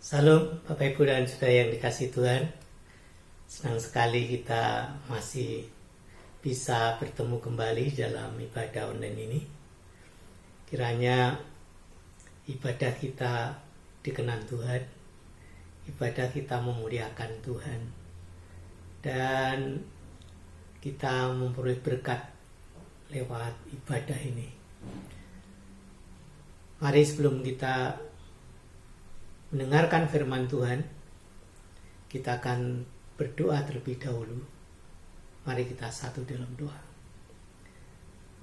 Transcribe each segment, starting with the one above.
Salam Bapak Ibu dan Saudara yang dikasihi Tuhan. Senang sekali kita masih bisa bertemu kembali dalam ibadah online ini. Kiranya ibadah kita dikenan Tuhan, ibadah kita memuliakan Tuhan, dan kita memperoleh berkat lewat ibadah ini. Mari sebelum kita mendengarkan firman Tuhan, kita akan berdoa terlebih dahulu. Mari kita satu dalam doa.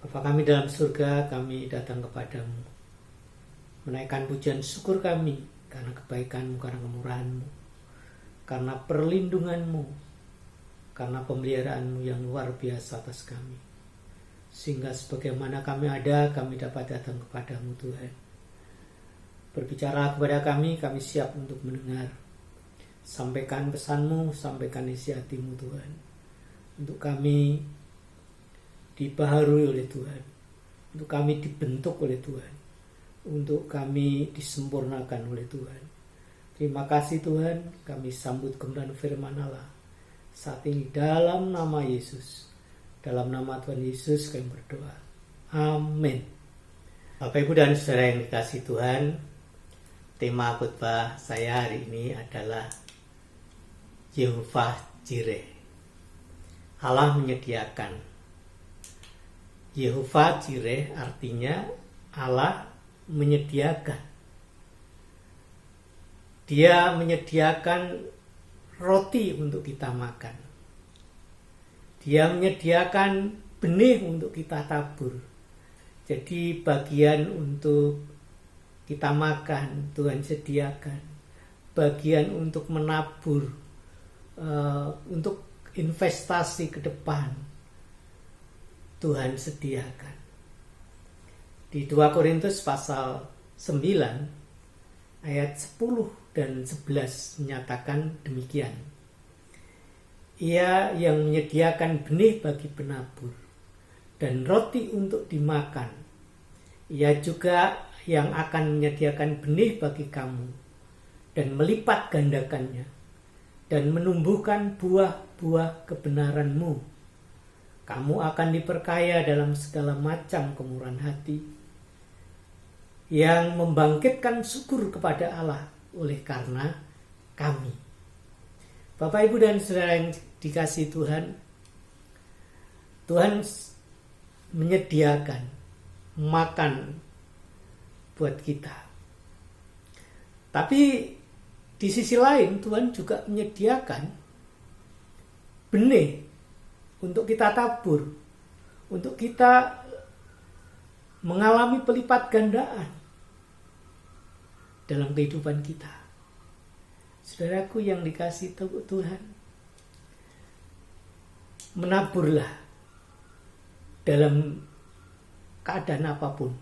Bapa kami dalam surga, kami datang kepadamu, menaikkan pujian syukur kami karena kebaikan-Mu, karena kemurahan-Mu, karena perlindungan-Mu, karena pemeliharaan-Mu yang luar biasa atas kami. Sehingga sebagaimana kami ada, kami dapat datang kepadamu Tuhan. Berbicara kepada kami siap untuk mendengar. Sampaikan pesan-Mu, sampaikan isi hati-Mu Tuhan. Untuk kami dibaharui oleh Tuhan. Untuk kami dibentuk oleh Tuhan. Untuk kami disempurnakan oleh Tuhan. Terima kasih Tuhan, kami sambut kebenaran firman Allah saat ini dalam nama Yesus. Dalam nama Tuhan Yesus kami berdoa. Amin. Bapak Ibu dan Saudara yang dikasihi Tuhan, tema khotbah saya hari ini adalah Yehovah Jireh. Allah menyediakan. Yehovah Jireh artinya Allah menyediakan. Dia menyediakan roti untuk kita makan. Dia menyediakan benih untuk kita tabur. Jadi bagian untuk kita makan, Tuhan sediakan. Bagian untuk menabur, untuk investasi ke depan, Tuhan sediakan. Di 2 Korintus pasal 9, ayat 10 dan 11 menyatakan demikian. Ia yang menyediakan benih bagi penabur dan roti untuk dimakan. Ia juga yang akan menyediakan benih bagi kamu dan melipat gandakannya dan menumbuhkan buah-buah kebenaranmu. Kamu akan diperkaya dalam segala macam kemurahan hati yang membangkitkan syukur kepada Allah oleh karena kami. Bapak Ibu dan Saudara yang dikasihi Tuhan, Tuhan menyediakan makan buat kita. Tapi di sisi lain Tuhan juga menyediakan benih untuk kita tabur, untuk kita mengalami pelipat gandaan dalam kehidupan kita. Saudaraku yang dikasihi Tuhan, menaburlah dalam keadaan apapun.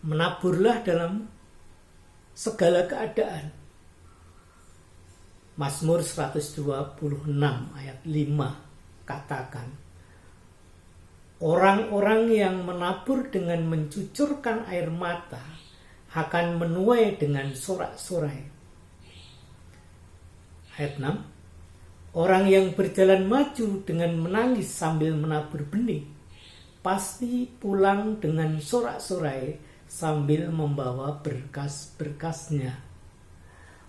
Menaburlah dalam segala keadaan. Mazmur 126 ayat 5 katakan, orang-orang yang menabur dengan mencucurkan air mata akan menuai dengan sorak-sorai. Ayat 6, orang yang berjalan maju dengan menangis sambil menabur benih pasti pulang dengan sorak-sorai sambil membawa berkas-berkasnya.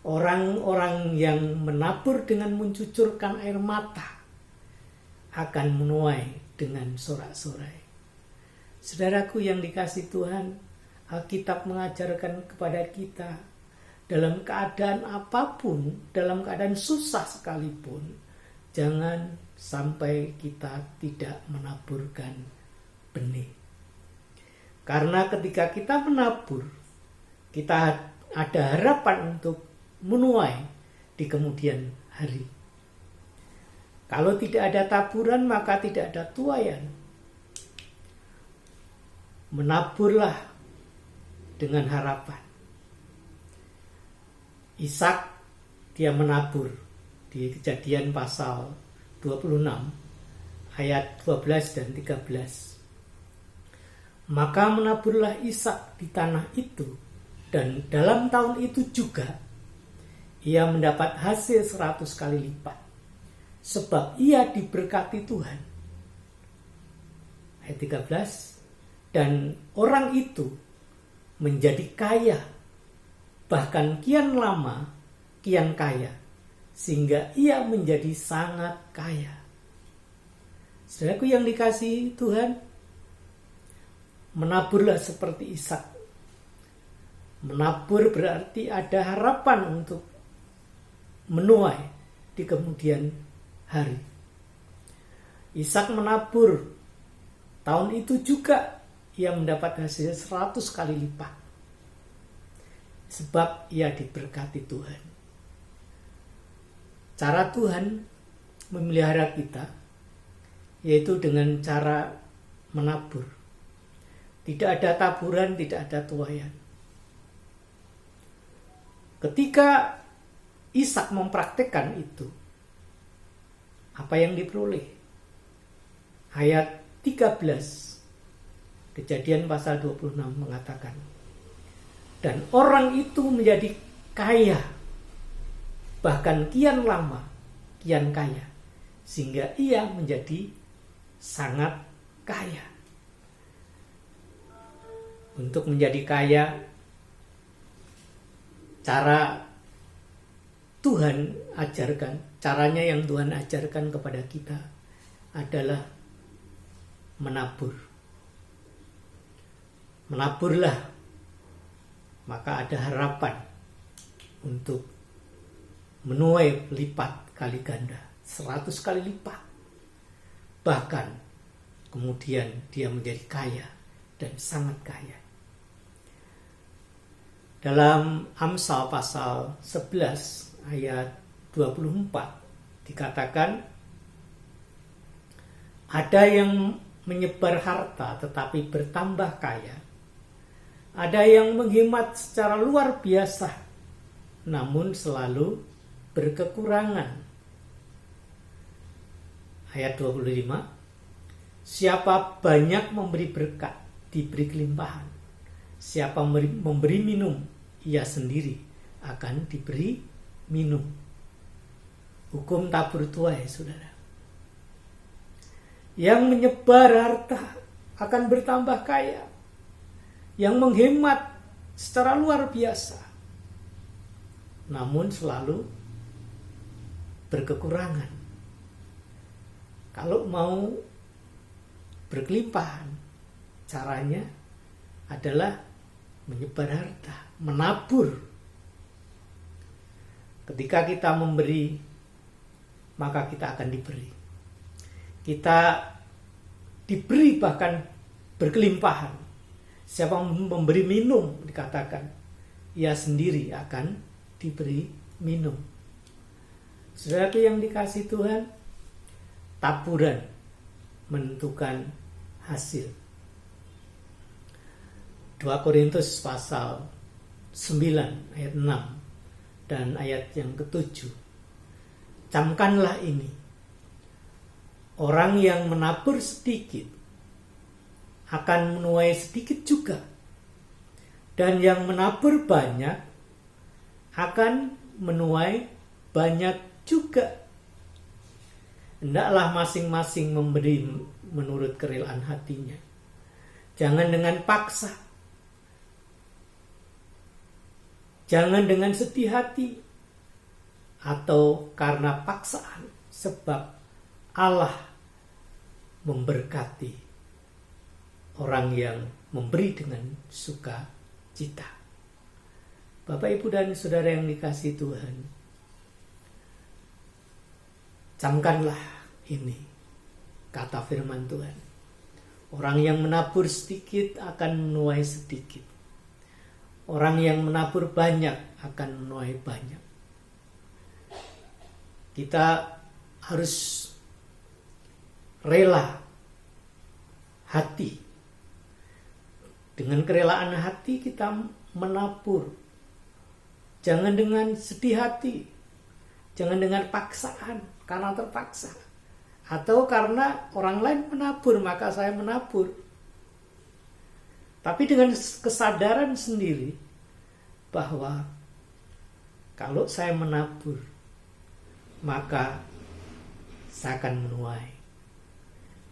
Orang-orang yang menabur dengan mencucurkan air mata akan menuai dengan sorak-sorai. Saudaraku yang dikasihi Tuhan, Alkitab mengajarkan kepada kita dalam keadaan apapun, dalam keadaan susah sekalipun, jangan sampai kita tidak menaburkan benih. Karena ketika kita menabur, kita ada harapan untuk menuai di kemudian hari. Kalau tidak ada taburan, maka tidak ada tuaian. Menaburlah dengan harapan. Ishak dia menabur di Kejadian pasal 26 ayat 12 dan 13. Maka menaburlah Ishak di tanah itu Dan dalam tahun itu juga ia mendapat hasil 100 kali lipat. Sebab ia diberkati Tuhan. Ayat 13. Dan orang itu menjadi kaya. Bahkan kian lama, kian kaya. Sehingga ia menjadi sangat kaya. Saudaraku yang dikasihi Tuhan, menaburlah seperti Ishak. Menabur berarti ada harapan untuk menuai di kemudian hari. Ishak menabur. Tahun itu juga ia mendapat hasil 100 kali lipat. Sebab ia diberkati Tuhan. Cara Tuhan memelihara kita yaitu dengan cara menabur. Tidak ada taburan, tidak ada tuaian. Ketika Ishak mempraktekkan itu, apa yang diperoleh? Ayat 13 Kejadian pasal 26 mengatakan, dan orang itu menjadi kaya, bahkan kian lama, kian kaya, sehingga ia menjadi sangat kaya. Untuk menjadi kaya, cara Tuhan ajarkan, caranya yang Tuhan ajarkan kepada kita adalah menabur. Menaburlah, maka ada harapan untuk menuai lipat kali ganda, 100 kali lipat. Bahkan kemudian dia menjadi kaya dan sangat kaya. Dalam Amsal pasal 11 ayat 24 dikatakan, ada yang menyebar harta tetapi bertambah kaya. Ada yang menghemat secara luar biasa namun selalu berkekurangan. Ayat 25, siapa banyak memberi berkat, diberi kelimpahan. Siapa memberi minum, ia sendiri akan diberi minum. Hukum tabur tuai, saudara. Yang menyebar harta akan bertambah kaya. Yang menghemat secara luar biasa, namun selalu berkekurangan. Kalau mau berkelimpahan, caranya adalah menyebar harta, menabur. Ketika kita memberi, maka kita akan diberi. Kita diberi bahkan berkelimpahan. Siapa memberi minum, dikatakan, ia sendiri akan diberi minum. Saudaraku yang dikasihi Tuhan, taburan menentukan hasil. 2 Korintus pasal 9 ayat 6 dan ayat yang ke-7. Camkanlah ini. Orang yang menabur sedikit akan menuai sedikit juga. Dan yang menabur banyak akan menuai banyak juga. Hendaklah masing-masing memberi menurut kerelaan hatinya. Jangan dengan paksa. Jangan dengan sedih hati. Atau karena paksaan. Sebab Allah memberkati orang yang memberi dengan sukacita. Bapak, Ibu, dan Saudara yang dikasihi Tuhan, camkanlah ini kata firman Tuhan. Orang yang menabur sedikit akan menuai sedikit. Orang yang menabur banyak akan menuai banyak. Kita harus rela hati. Dengan kerelaan hati kita menabur. Jangan dengan sedih hati. Jangan dengan paksaan, karena terpaksa. Atau karena orang lain menabur, maka saya menabur. Tapi dengan kesadaran sendiri bahwa kalau saya menabur, maka saya akan menuai.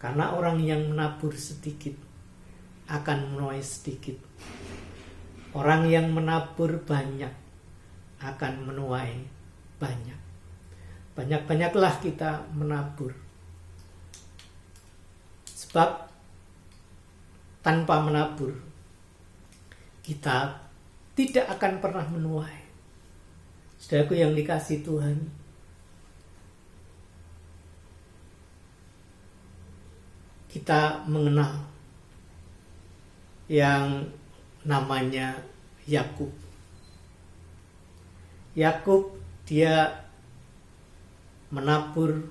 Karena orang yang menabur sedikit akan menuai sedikit. Orang yang menabur banyak akan menuai banyak. Banyak-banyaklah kita menabur. Sebab tanpa menabur, kita tidak akan pernah menuai. Saudaraku yang dikasihi Tuhan, kita mengenal yang namanya Yakub. Yakub dia menabur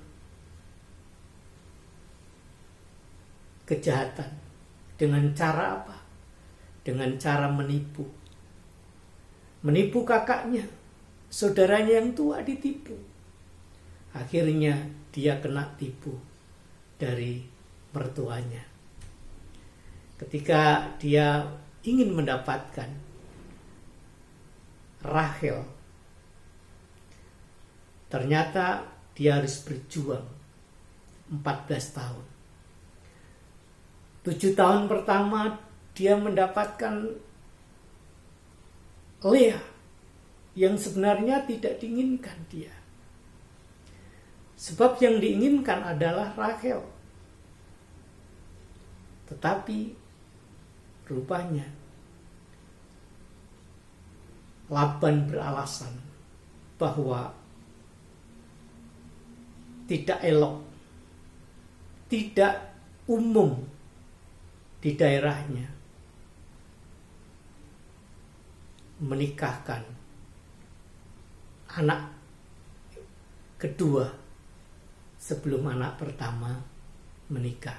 kejahatan dengan cara apa? Dengan cara menipu. Menipu kakaknya, saudaranya yang tua ditipu. Akhirnya dia kena tipu dari mertuanya. Ketika dia ingin mendapatkan Rahel, ternyata dia harus berjuang 14 tahun. 7 tahun pertama dia mendapatkan Lea yang sebenarnya tidak diinginkan dia. Sebab yang diinginkan adalah Rahel. Tetapi rupanya Laban beralasan bahwa tidak elok, tidak umum di daerahnya menikahkan anak kedua sebelum anak pertama menikah.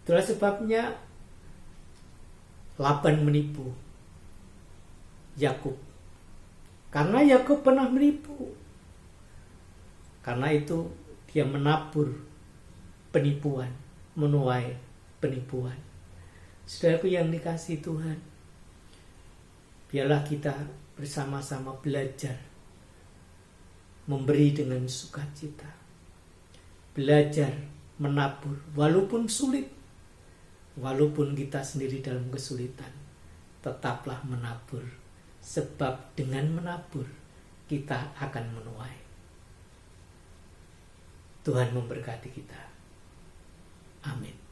Itulah sebabnya Laban menipu Yakub. Karena Yakub pernah menipu. Karena itu dia menabur penipuan, menuai penipuan. Saudaraku yang dikasihi Tuhan, biarlah kita bersama-sama belajar memberi dengan sukacita. Belajar menabur walaupun sulit, walaupun kita sendiri dalam kesulitan, tetaplah menabur. Sebab dengan menabur kita akan menuai. Tuhan memberkati kita. Amin.